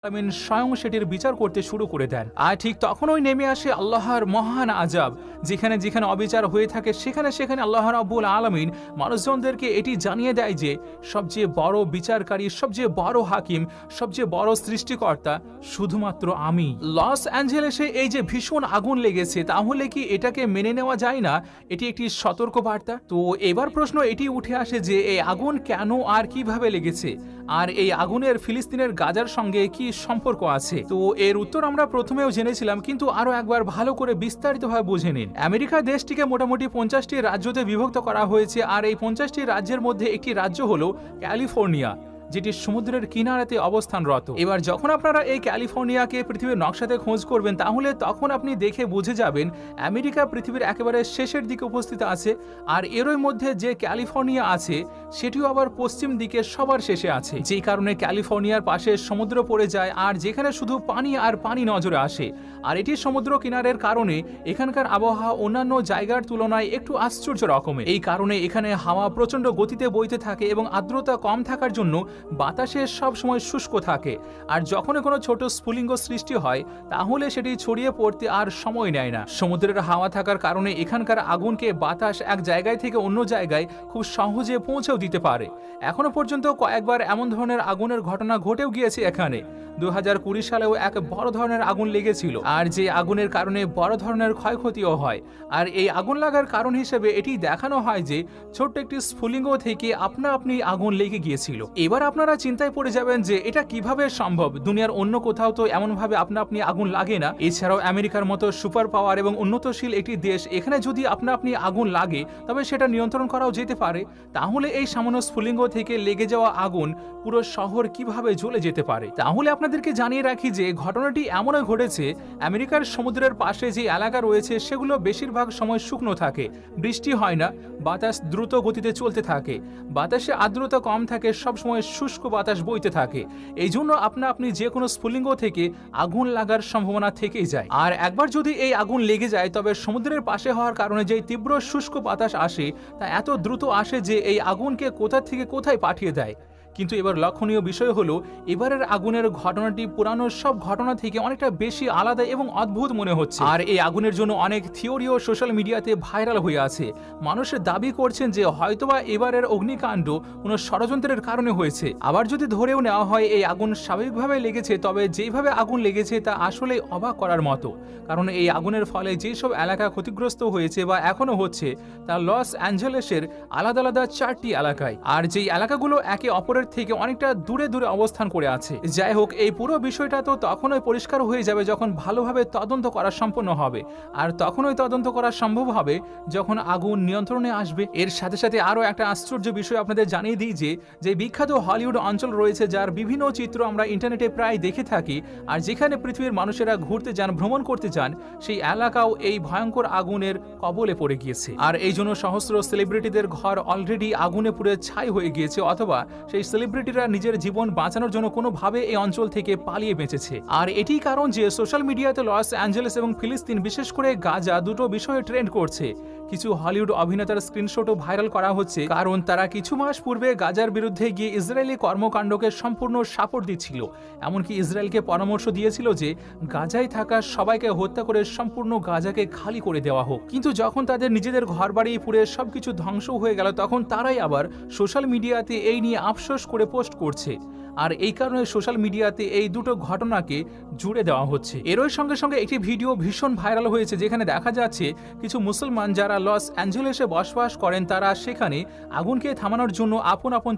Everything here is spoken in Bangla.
আমিন স্বয়ং সেটির বিচার করতে শুরু করে দেন। আর ঠিক তখনই নেমে আসে আল্লাহর মহান আযাব। যেখানে যেখানে অবিচার হয়ে থাকে সেখানে সেখানে আল্লাহ রাব্বুল আলামিন মানুষজনদেরকে এটি জানিয়ে দেয় যে সবচেয়ে বড় বিচারকারী, সবচেয়ে বড় হাকিম, সবচেয়ে বড় সৃষ্টিকর্তা শুধুমাত্র আমি। লস অ্যাঞ্জেলেসে এই যে ভীষণ আগুন লেগেছে, তাহলে কি এটাকে মেনে নেওয়া যায় না? এটি একটি সতর্ক বার্তা। তো এবার প্রশ্ন এটি উঠে আসে যে এই আগুন কেন আর কিভাবে লেগেছে, আর এই আগুনের ফিলিস্তিনের গাজার সঙ্গে কি সম্পর্ক আছে? তো এর উত্তর আমরা প্রথমেও জেনেছিলাম, কিন্তু আরো একবার ভালো করে বিস্তারিতভাবে বুঝে নিন। আমেরিকা দেশটিকে মোটামুটি 50টি রাজ্যতে বিভক্ত করা হয়েছে, আর এই 50টি রাজ্যের মধ্যে একটি রাজ্য হলো ক্যালিফোর্নিয়া, যেটি সমুদ্রের কিনারাতে অবস্থানরত। এবার যখন আপনারা এই ক্যালিফোর্নিয়াকে পৃথিবীর নকশাতে খোঁজ করবেন, তাহলে তখন আপনি দেখে বুঝে যাবেন আমেরিকা পৃথিবীর একেবারে শেষের দিকে উপস্থিত আছে, আর এরই মধ্যে যে ক্যালিফোর্নিয়া আছে সেটিও আবার পশ্চিম দিকে সবার শেষে আছে। যেই কারণে ক্যালিফোর্নিয়ার পাশে সমুদ্র পড়ে যায়, আর যেখানে শুধু পানি আর পানি নজরে আসে। আর এটি সমুদ্র কিনারের কারণে এখানকার আবহাওয়া অন্যান্য জায়গার তুলনায় একটু আশ্চর্য রকমের। এই কারণে এখানে হাওয়া প্রচন্ড গতিতে বইতে থাকে এবং আর্দ্রতা কম থাকার জন্য বাতাসে সব সময় শুষ্ক থাকে। আর যখন কোনো ছোট স্ফুলিঙ্গ সৃষ্টি হয়, তাহলে সেটি ছড়িয়ে পড়তে আর সময় নেয় না। সমুদ্রের হাওয়া থাকার কারণে এখানকার আগুনকে বাতাস এক জায়গায় থেকে অন্য জায়গায় খুব সহজে পৌঁছেও দিতে পারে। এখনো পর্যন্ত কয়েকবার এমন ধরনের আগুনের ঘটনা ঘটেও গিয়েছে এখানে। 2020 সালেও এক বড় ধরনের আগুন লেগেছিল, আর যে আগুনের কারণে বড় ধরনের ক্ষয়ক্ষতিও হয়। আর এই আগুন লাগার কারণ হিসেবে এটি দেখানো হয় যে ছোট্ট একটি স্ফুলিঙ্গ থেকে আপনা আপনি আগুন লেগে গিয়েছিল। এবার আপনারা চিন্তায় পড়ে যাবেন যে এটা কিভাবে সম্ভব? দুনিয়ার অন্য কোথাও তো এমনভাবে আপনা আপনি আগুন লাগে না। এছাড়াও আমেরিকার মতো সুপার পাওয়ার এবং উন্নতশীল একটি দেশ, এখানে যদি আপনা আপনি আগুন লাগে তবে সেটা নিয়ন্ত্রণ করাও যেতে পারে। তাহলে এই সামান্য স্ফুলিঙ্গ থেকে লেগে যাওয়া আগুন পুরো শহর কিভাবে জ্বলে যেতে পারে? তাহলে আপনাদেরকে জানিয়ে রাখি যে ঘটনাটি এমনই ঘটেছে, আমেরিকার সমুদ্রের পাশে যে এলাকা রয়েছে সেগুলো বেশিরভাগ সময় শুকনো থাকে, বৃষ্টি হয় না, বাতাস দ্রুত গতিতে চলতে থাকে, বাতাসে আর্দ্রতা কম থাকে, সবসময় শুষ্ক বাতাস বইতে থাকে। এই জন্য আপনি যে কোনো স্ফুলিঙ্গ থেকে আগুন লাগার সম্ভাবনা থেকেই যায়। আর একবার যদি এই আগুন লেগে যায়, তবে সমুদ্রের পাশে হওয়ার কারণে যে তীব্র শুষ্ক বাতাস আসে তা এত দ্রুত আসে যে এই আগুনকে কোথা থেকে কোথায় পাঠিয়ে দেয়। কিন্তু এবার লক্ষণীয় বিষয় হলো, এবারের আগুনের ঘটনাটি পুরানো সব ঘটনা থেকে অনেকটা বেশি আলাদা এবং অদ্ভুত মনে হচ্ছে। আর এই আগুনের জন্য অনেক থিওরিও সোশ্যাল মিডিয়াতে ভাইরাল হয়ে আছে। মানুষের দাবি করছেন যে হয়তোবা এবারের অগ্নিকাণ্ড কোনো ষড়যন্ত্রের কারণে হয়েছে। আবার যদি ধরেও নেওয়া হয় এই আগুন স্বাভাবিকভাবে লেগেছে, তবে যেইভাবে আগুন লেগেছে তা আসলে অবাক করার মতো। কারণ এই আগুনের ফলে যেসব এলাকা ক্ষতিগ্রস্ত হয়েছে বা এখনো হচ্ছে, তা লস অ্যাঞ্জেলেসের আলাদা আলাদা 4টি এলাকায়, আর যেই এলাকাগুলো একে অপরের থেকে অনেকটা দূরে দূরে অবস্থান করে আছে। যাই হোক, এই পুরো বিষয়টা তো তখনই পরিষ্কার হয়ে যাবে যখন ভালোভাবে তদন্ত করা সম্পন্ন হবে, আর তখনই তদন্ত করা সম্ভব হবে যখন আগুন নিয়ন্ত্রণে আসবে। এর সাথে সাথে আরও একটা আশ্চর্য বিষয় আপনাদের জানিয়ে দিই যে বিখ্যাত হলিউড অঞ্চল রয়েছে, যার বিভিন্ন চিত্র আমরা ইন্টারনেটে প্রায় দেখে থাকি, আর যেখানে পৃথিবীর মানুষেরা ঘুরতে যান, ভ্রমণ করতে যান, সেই এলাকাও এই ভয়ঙ্কর আগুনের কবলে পড়ে গিয়েছে। আর এই জন্য সহস্র সেলিব্রিটিদের ঘর অলরেডি আগুনে পুড়ে ছাই হয়ে গিয়েছে, অথবা সেই সেলিব্রিটিরা নিজের জীবন বাঁচানোর জন্য কোনোভাবে এই অঞ্চল থেকে পালিয়ে বেঁচেছে। আর এটি কারণ যে সোশ্যাল মিডিয়াতে লস অ্যাঞ্জেলেস এবং ফিলিস্তিন, বিশেষ করে গাজা, দুটো বিষয়ে ট্রেন্ড করছে। কিছু হলিউড অভিনেতার স্ক্রিনশটও ভাইরাল করা হচ্ছে, কারণ তারা কিছু মাস পূর্বে গাজার বিরুদ্ধে গিয়ে ইসরায়েলি কর্মকাণ্ডকে সম্পূর্ণ সাপোর্ট দিচ্ছিল। এমনকি ইসরায়েলকে পরামর্শ দিয়েছিল যে গাজায় থাকা সবাইকে হত্যা করে সম্পূর্ণ গাজাকে খালি করে দেওয়া হোক। কিন্তু যখন তাদের নিজেদের ঘরবাড়ি পুড়ে সবকিছু ধ্বংস হয়ে গেল, তখন তারাই আবার সোশ্যাল মিডিয়াতে এই নিয়ে আফসোস করে পোস্ট করছে। আর এই কারণে সোশ্যাল মিডিয়াতে এই দুটো ঘটনাকে জুড়ে দেওয়া হচ্ছে। এরই সঙ্গে সঙ্গে একটি ভিডিও ভীষণ ভাইরাল হয়েছে, যেখানে দেখা যাচ্ছে কিছু মুসলমান যারা লস অ্যাঞ্জেলেসে বসবাস করেন, তারা সেখানে আগুনকে থামানোর জন্য আপন আপন